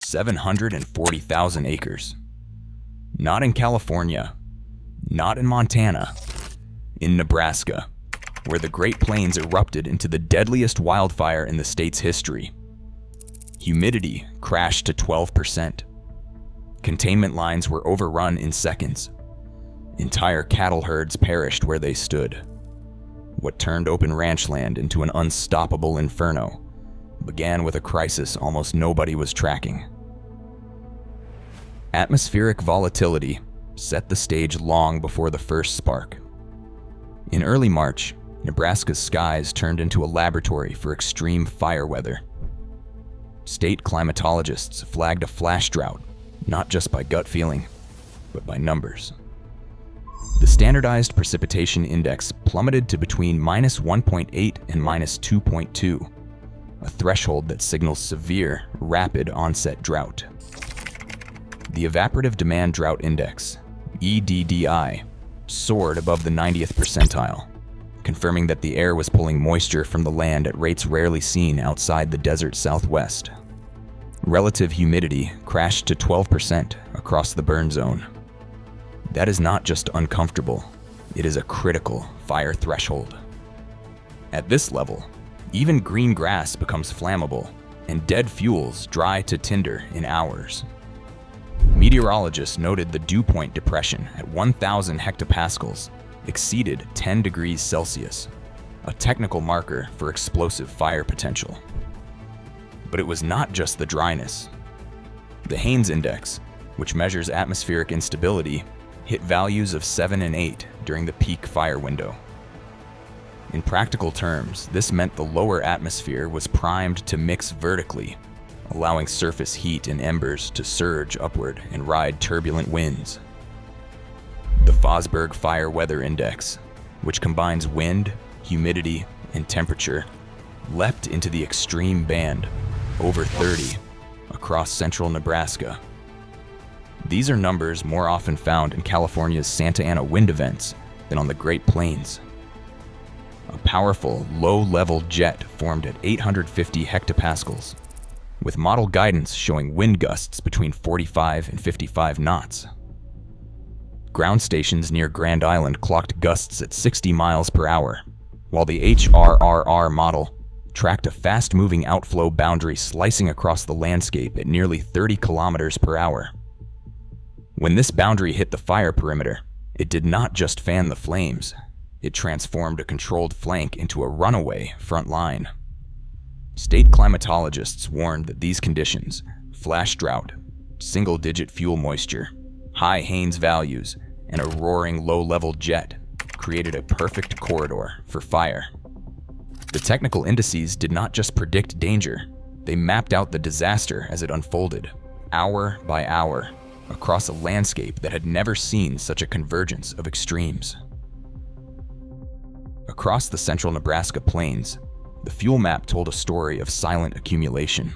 740,000 acres. Not in California, not in Montana, in Nebraska, where the Great Plains erupted into the deadliest wildfire in the state's history. Humidity crashed to 12%. Containment lines were overrun in seconds. Entire cattle herds perished where they stood. What turned open ranch land into an unstoppable inferno began with a crisis almost nobody was tracking. Atmospheric volatility set the stage long before the first spark. In early March, Nebraska's skies turned into a laboratory for extreme fire weather. State climatologists flagged a flash drought, not just by gut feeling, but by numbers. The standardized precipitation index plummeted to between -1.8 and -2.2, a threshold that signals severe, rapid onset drought. The evaporative demand drought index, EDDI, soared above the 90th percentile, confirming that the air was pulling moisture from the land at rates rarely seen outside the desert Southwest. Relative humidity crashed to 12% across the burn zone. That is not just uncomfortable, it is a critical fire threshold. At this level, even green grass becomes flammable, and dead fuels dry to tinder in hours. Meteorologists noted the dew point depression at 1,000 hectopascals exceeded 10 degrees Celsius, a technical marker for explosive fire potential. But it was not just the dryness. The Haynes Index, which measures atmospheric instability, hit values of 7 and 8 during the peak fire window. In practical terms, this meant the lower atmosphere was primed to mix vertically, allowing surface heat and embers to surge upward and ride turbulent winds. The Fosberg Fire Weather Index, which combines wind, humidity, and temperature, leapt into the extreme band, over 30, across central Nebraska. These are numbers more often found in California's Santa Ana wind events than on the Great Plains. A powerful, low-level jet formed at 850 hectopascals, with model guidance showing wind gusts between 45 and 55 knots. Ground stations near Grand Island clocked gusts at 60 miles per hour, while the HRRR model tracked a fast-moving outflow boundary slicing across the landscape at nearly 30 kilometers per hour. When this boundary hit the fire perimeter, it did not just fan the flames, it transformed a controlled flank into a runaway front line. State climatologists warned that these conditions, flash drought, single-digit fuel moisture, high Haynes values, and a roaring low-level jet, created a perfect corridor for fire. The technical indices did not just predict danger, they mapped out the disaster as it unfolded, hour by hour, across a landscape that had never seen such a convergence of extremes. Across the central Nebraska plains, the fuel map told a story of silent accumulation.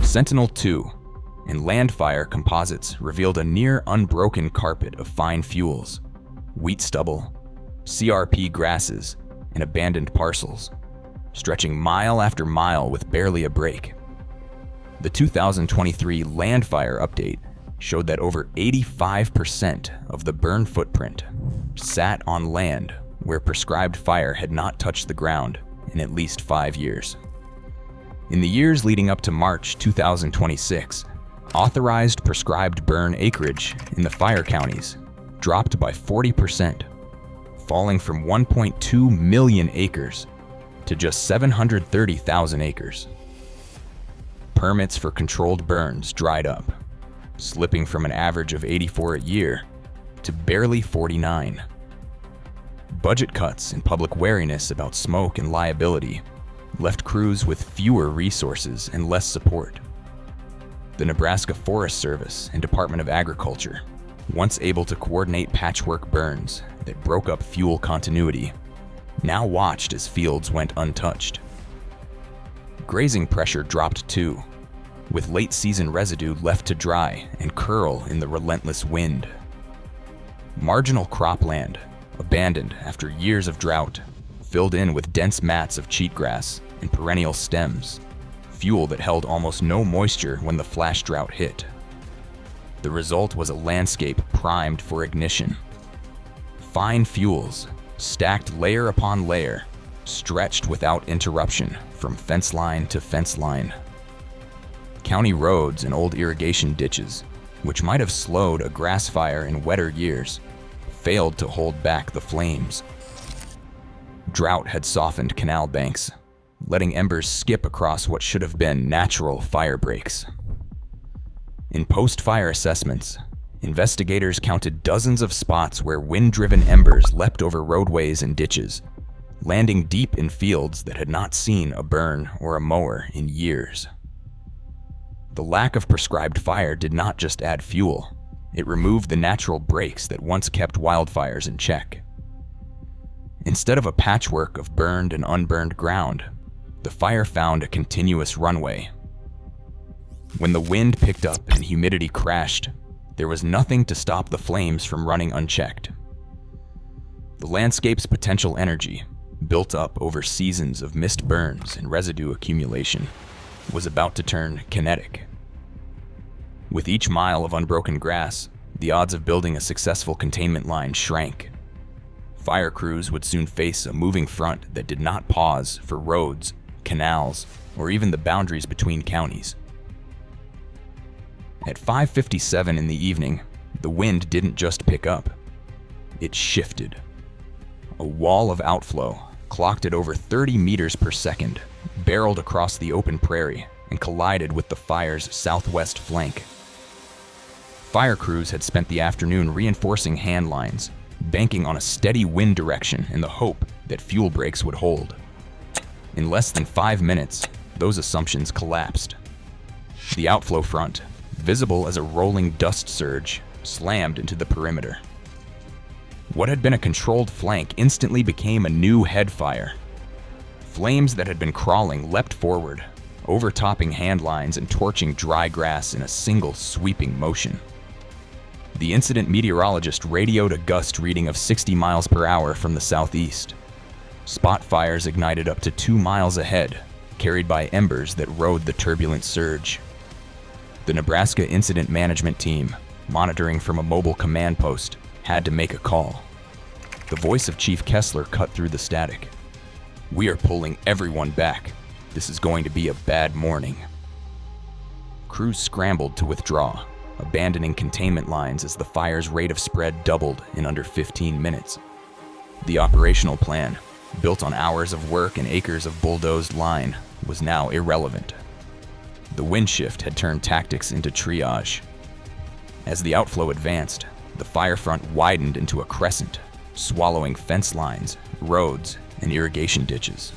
Sentinel-2 and Landfire composites revealed a near unbroken carpet of fine fuels, wheat stubble, CRP grasses, and abandoned parcels, stretching mile after mile with barely a break. The 2023 Landfire update showed that over 85% of the burn footprint sat on land where prescribed fire had not touched the ground in at least 5 years. In the years leading up to March 2026, authorized prescribed burn acreage in the fire counties dropped by 40%, falling from 1.2 million acres to just 730,000 acres. Permits for controlled burns dried up, slipping from an average of 84 a year to barely 49. Budget cuts and public wariness about smoke and liability left crews with fewer resources and less support. The Nebraska Forest Service and Department of Agriculture, once able to coordinate patchwork burns that broke up fuel continuity, now watched as fields went untouched. Grazing pressure dropped too, with late-season residue left to dry and curl in the relentless wind. Marginal cropland, abandoned after years of drought, filled in with dense mats of cheatgrass and perennial stems, fuel that held almost no moisture when the flash drought hit. The result was a landscape primed for ignition. Fine fuels, stacked layer upon layer, stretched without interruption from fence line to fence line. County roads and old irrigation ditches, which might have slowed a grass fire in wetter years, failed to hold back the flames. Drought had softened canal banks, letting embers skip across what should have been natural fire breaks. In post-fire assessments, investigators counted dozens of spots where wind-driven embers leapt over roadways and ditches, landing deep in fields that had not seen a burn or a mower in years. The lack of prescribed fire did not just add fuel, it removed the natural breaks that once kept wildfires in check. Instead of a patchwork of burned and unburned ground, the fire found a continuous runway. When the wind picked up and humidity crashed, there was nothing to stop the flames from running unchecked. The landscape's potential energy, built up over seasons of mist burns and residue accumulation, was about to turn kinetic. With each mile of unbroken grass, the odds of building a successful containment line shrank. Fire crews would soon face a moving front that did not pause for roads, canals, or even the boundaries between counties. At 5:57 in the evening, the wind didn't just pick up, it shifted. A wall of outflow, clocked at over 30 meters per second, barreled across the open prairie and collided with the fire's southwest flank. Fire crews had spent the afternoon reinforcing hand lines, banking on a steady wind direction in the hope that fuel breaks would hold. In less than 5 minutes, those assumptions collapsed. The outflow front, visible as a rolling dust surge, slammed into the perimeter. What had been a controlled flank instantly became a new headfire. Flames that had been crawling leapt forward, overtopping hand lines and torching dry grass in a single sweeping motion. The incident meteorologist radioed a gust reading of 60 miles per hour from the southeast. Spot fires ignited up to 2 miles ahead, carried by embers that rode the turbulent surge. The Nebraska Incident Management Team, monitoring from a mobile command post, had to make a call. The voice of Chief Kessler cut through the static. "We are pulling everyone back. This is going to be a bad morning." Crews scrambled to withdraw, abandoning containment lines as the fire's rate of spread doubled in under 15 minutes. The operational plan, built on hours of work and acres of bulldozed line, was now irrelevant. The wind shift had turned tactics into triage. As the outflow advanced, the fire front widened into a crescent, swallowing fence lines, roads, and irrigation ditches.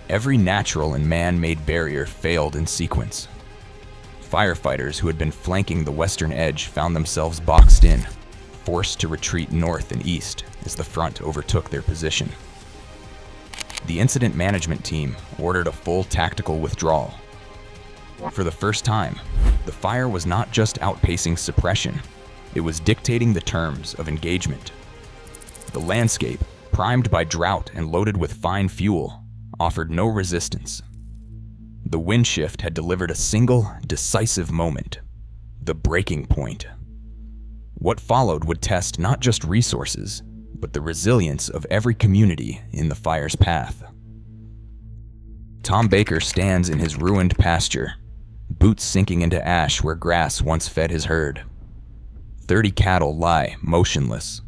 Every natural and man-made barrier failed in sequence. Firefighters who had been flanking the western edge found themselves boxed in, forced to retreat north and east as the front overtook their position. The incident management team ordered a full tactical withdrawal. For the first time, the fire was not just outpacing suppression, it was dictating the terms of engagement. The landscape, primed by drought and loaded with fine fuel, offered no resistance. The wind shift had delivered a single, decisive moment, the breaking point. What followed would test not just resources, but the resilience of every community in the fire's path. Tom Baker stands in his ruined pasture, boots sinking into ash where grass once fed his herd. 30 cattle lie motionless,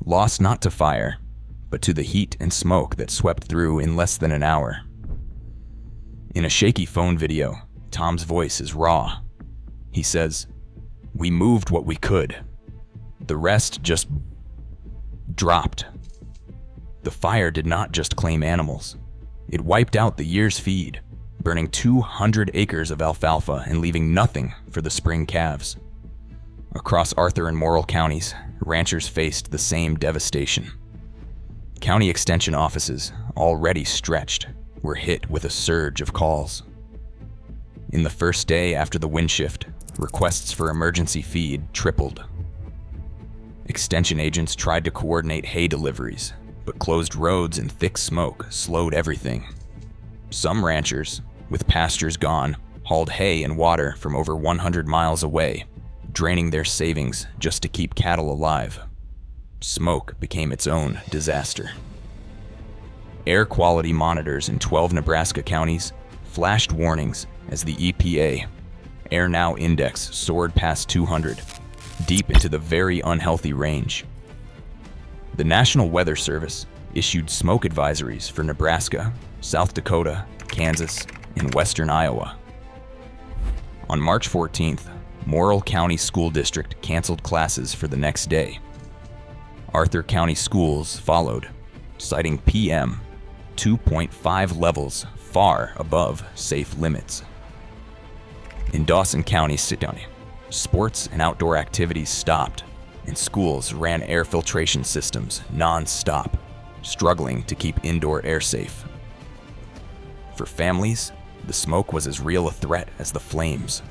lost not to fire, but to the heat and smoke that swept through in less than an hour. In a shaky phone video, Tom's voice is raw. He says, "We moved what we could. The rest just dropped." The fire did not just claim animals. It wiped out the year's feed, burning 200 acres of alfalfa and leaving nothing for the spring calves. Across Arthur and Morrill counties, ranchers faced the same devastation. County extension offices, already stretched, were hit with a surge of calls. In the first day after the wind shift, requests for emergency feed tripled. Extension agents tried to coordinate hay deliveries, but closed roads and thick smoke slowed everything. Some ranchers, with pastures gone, hauled hay and water from over 100 miles away, draining their savings just to keep cattle alive. Smoke became its own disaster. Air quality monitors in 12 Nebraska counties flashed warnings as the EPA Air Now Index soared past 200, deep into the very unhealthy range. The National Weather Service issued smoke advisories for Nebraska, South Dakota, Kansas, and western Iowa. On March 14th, Morrill County School District canceled classes for the next day. Arthur County Schools followed, citing PM 2.5 levels far above safe limits. In Dawson County, sports and outdoor activities stopped, and schools ran air filtration systems non-stop, struggling to keep indoor air safe. For families, the smoke was as real a threat as the flames.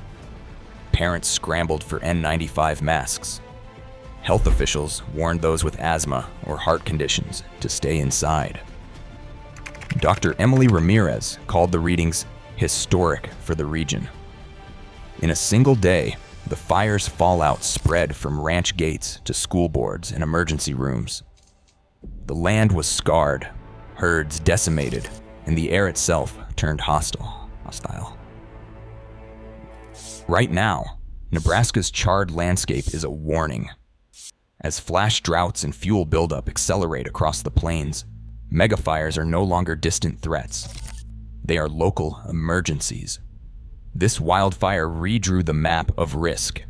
Parents scrambled for N95 masks. Health officials warned those with asthma or heart conditions to stay inside. Dr. Emily Ramirez called the readings historic for the region. In a single day, the fire's fallout spread from ranch gates to school boards and emergency rooms. The land was scarred, herds decimated, and the air itself turned hostile. Right now, Nebraska's charred landscape is a warning. As flash droughts and fuel buildup accelerate across the plains, megafires are no longer distant threats. They are local emergencies. This wildfire redrew the map of risk.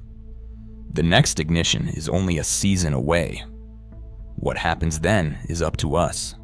The next ignition is only a season away. What happens then is up to us.